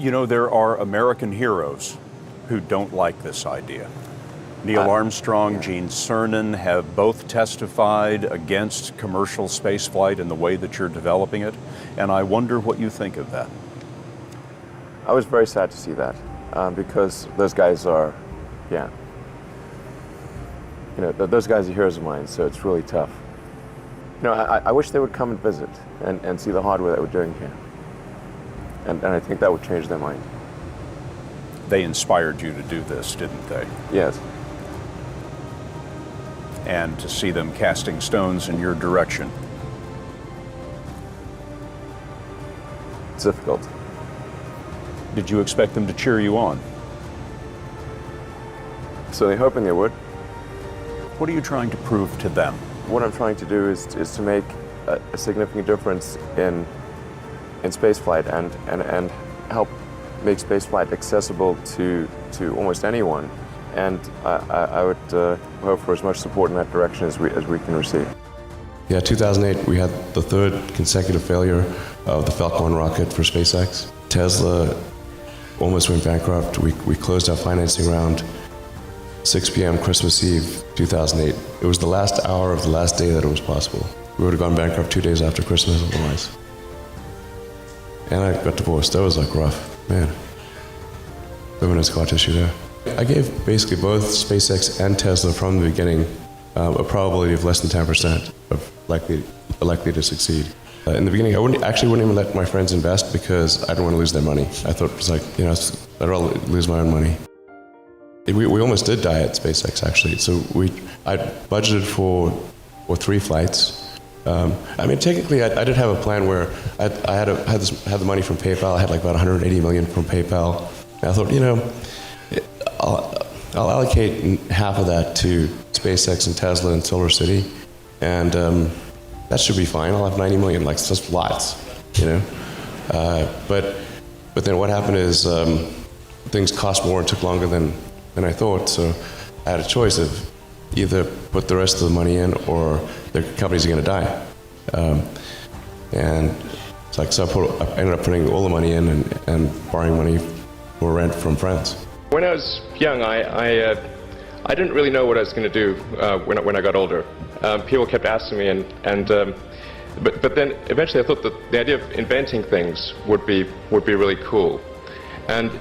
You know, there are American heroes who don't like this idea. Neil Armstrong, Gene Cernan have both testified against commercial spaceflight in the way that you're developing it, and I wonder what you think of that. I was very sad to see that, because those guys are, those guys are heroes of mine, so it's really tough. I wish they would come and visit and see the hardware that we're doing here. And I think that would change their mind. They inspired you to do this, didn't they? Yes. And to see them casting stones in your direction. It's difficult. Did you expect them to cheer you on? So they're hoping they would. What are you trying to prove to them? What I'm trying to do is to make a significant difference in spaceflight and help make spaceflight accessible to almost anyone. And I would hope for as much support in that direction as we can receive. Yeah, 2008, we had the third consecutive failure of the Falcon 1 rocket for SpaceX. Tesla almost went bankrupt. We closed our financing round 6 p.m. Christmas Eve, 2008. It was the last hour of the last day that it was possible. We would have gone bankrupt 2 days after Christmas otherwise. And I got divorced. That was like rough, man. Living in scar tissue there. I gave basically both SpaceX and Tesla from the beginning a probability of less than 10% of likely to succeed. In the beginning, I wouldn't even let my friends invest because I didn't want to lose their money. I thought it was like, I'd rather lose my own money. We almost did die at SpaceX actually. So I budgeted for 3 flights. Technically, I did have a plan where I had the money from PayPal. I had like about 180 million from PayPal. And I thought, I'll allocate half of that to SpaceX and Tesla and Solar City, and that should be fine. I'll have 90 million, like just lots, But then what happened is things cost more and took longer than I thought. So I had a choice of either put the rest of the money in or the companies are going to die. And it's like, so I ended up putting all the money in and borrowing money for rent from friends. When I was young, I didn't really know what I was going to do when I got older. People kept asking me, but then eventually I thought that the idea of inventing things would be really cool. And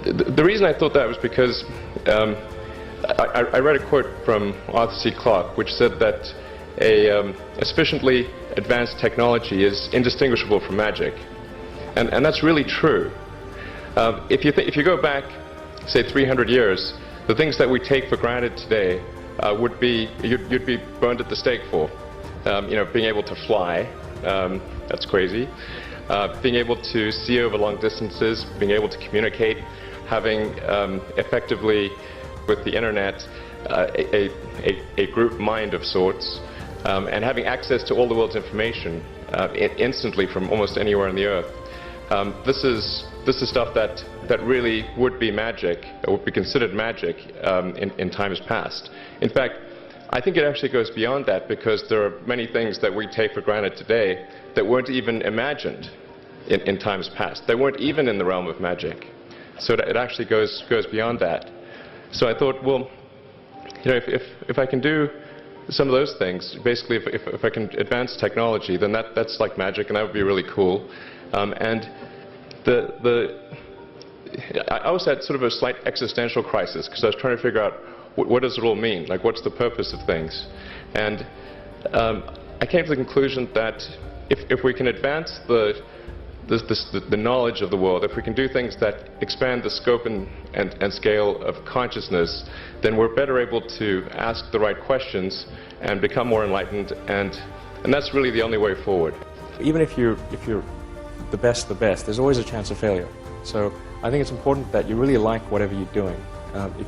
the reason I thought that was because I read a quote from Arthur C. Clarke, which said that a sufficiently advanced technology is indistinguishable from magic, and that's really true. If you go back, say 300 years, the things that we take for granted today would be you'd be burned at the stake for. Being able to fly, that's crazy. Being able to see over long distances, being able to communicate, having effectively with the internet a group mind of sorts, and having access to all the world's information instantly from almost anywhere on the earth. This is stuff that really would be magic, or would be considered magic in times past. In fact, I think it actually goes beyond that, because there are many things that we take for granted today that weren't even imagined in times past. They weren't even in the realm of magic. So it actually goes beyond that. So I thought, well, if I can do some of those things, basically if I can advance technology, then that's like magic, and that would be really cool. I was at sort of a slight existential crisis, because I was trying to figure out what does it all mean? Like, what's the purpose of things? And I came to the conclusion that if we can advance the knowledge of the world, if we can do things that expand the scope and scale of consciousness, then we're better able to ask the right questions and become more enlightened, and that's really the only way forward. Even if you're the best, there's always a chance of failure. So I think it's important that you really like whatever you're doing.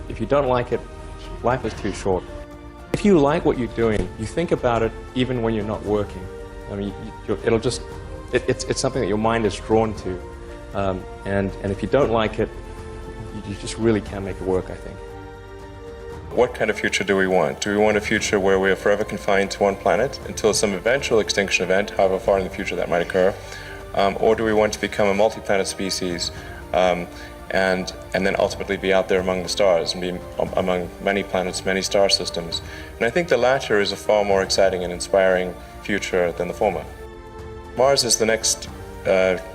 If you don't like it, life is too short. If you like what you're doing, you think about it even when you're not working. I mean, it's something that your mind is drawn to. And if you don't like it, you just really can't make it work, I think. What kind of future do we want? Do we want a future where we are forever confined to one planet until some eventual extinction event, however far in the future that might occur? Or do we want to become a multi-planet species and then ultimately be out there among the stars and be among many planets, many star systems. And I think the latter is a far more exciting and inspiring future than the former. Mars is the next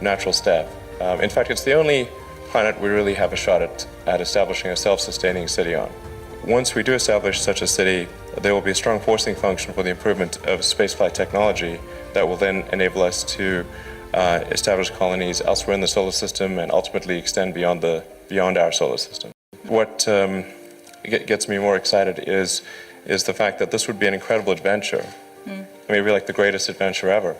natural step. In fact, it's the only planet we really have a shot at establishing a self-sustaining city on. Once we do establish such a city, there will be a strong forcing function for the improvement of spaceflight technology that will then enable us to establish colonies elsewhere in the solar system and ultimately extend beyond our solar system. What gets me more excited is the fact that this would be an incredible adventure. I mean, it'd be like the greatest adventure ever.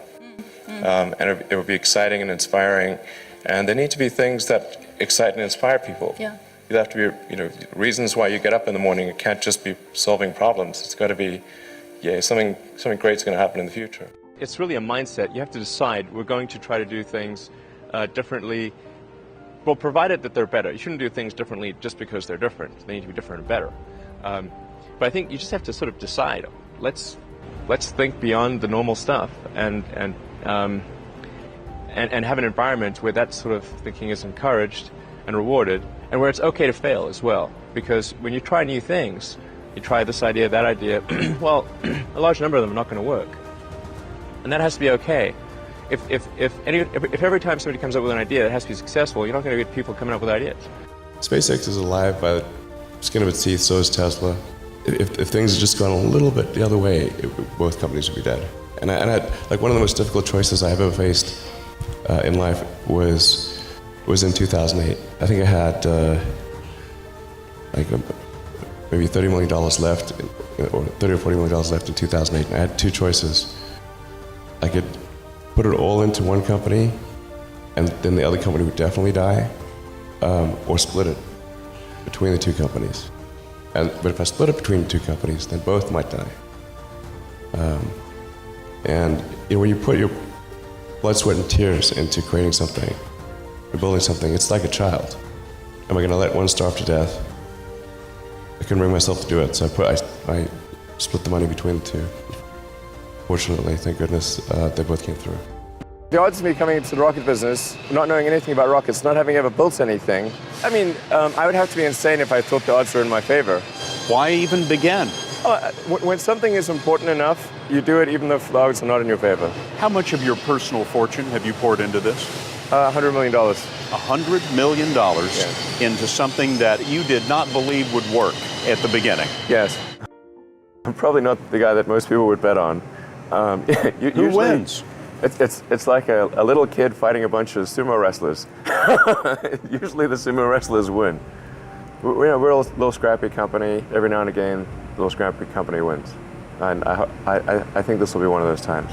And it would be exciting and inspiring. And there need to be things that excite and inspire people. Yeah. You have to be, reasons why you get up in the morning. It can't just be solving problems. It's got to be, something great's going to happen in the future. It's really a mindset. You have to decide, we're going to try to do things differently. Well, provided that they're better. You shouldn't do things differently just because they're different. They need to be different and better. But I think you just have to sort of decide, let's think beyond the normal stuff and have an environment where that sort of thinking is encouraged and rewarded, and where it's okay to fail as well. Because when you try new things, you try this idea, that idea, well, a large number of them are not going to work. And that has to be okay. If every time somebody comes up with an idea, it has to be successful, you're not going to get people coming up with ideas. SpaceX is alive by the skin of its teeth, so is Tesla. If things had just gone a little bit the other way, both companies would be dead. And I had, like, one of the most difficult choices I have ever faced in life was in 2008. I think I had maybe $30 million left, or $30 or $40 million left in 2008. And I had two choices. I could put it all into one company, and then the other company would definitely die, or split it between the two companies. But if I split it between the two companies, then both might die. And when you put your blood, sweat, and tears into creating something, or building something, it's like a child. Am I going to let one starve to death? I couldn't bring myself to do it, so I split the money between the two. Fortunately, thank goodness, they both came through. The odds of me coming into the rocket business, not knowing anything about rockets, not having ever built anything, I mean, I would have to be insane if I thought the odds were in my favor. Why even begin? When something is important enough, you do it even though the odds are not in your favor. How much of your personal fortune have you poured into this? $100 million. $100 million into something that you did not believe would work at the beginning. Yes. I'm probably not the guy that most people would bet on. Who wins? It's like a little kid fighting a bunch of sumo wrestlers. Usually the sumo wrestlers win. We're a little scrappy company. Every now and again, a little scrappy company wins. And I think this will be one of those times.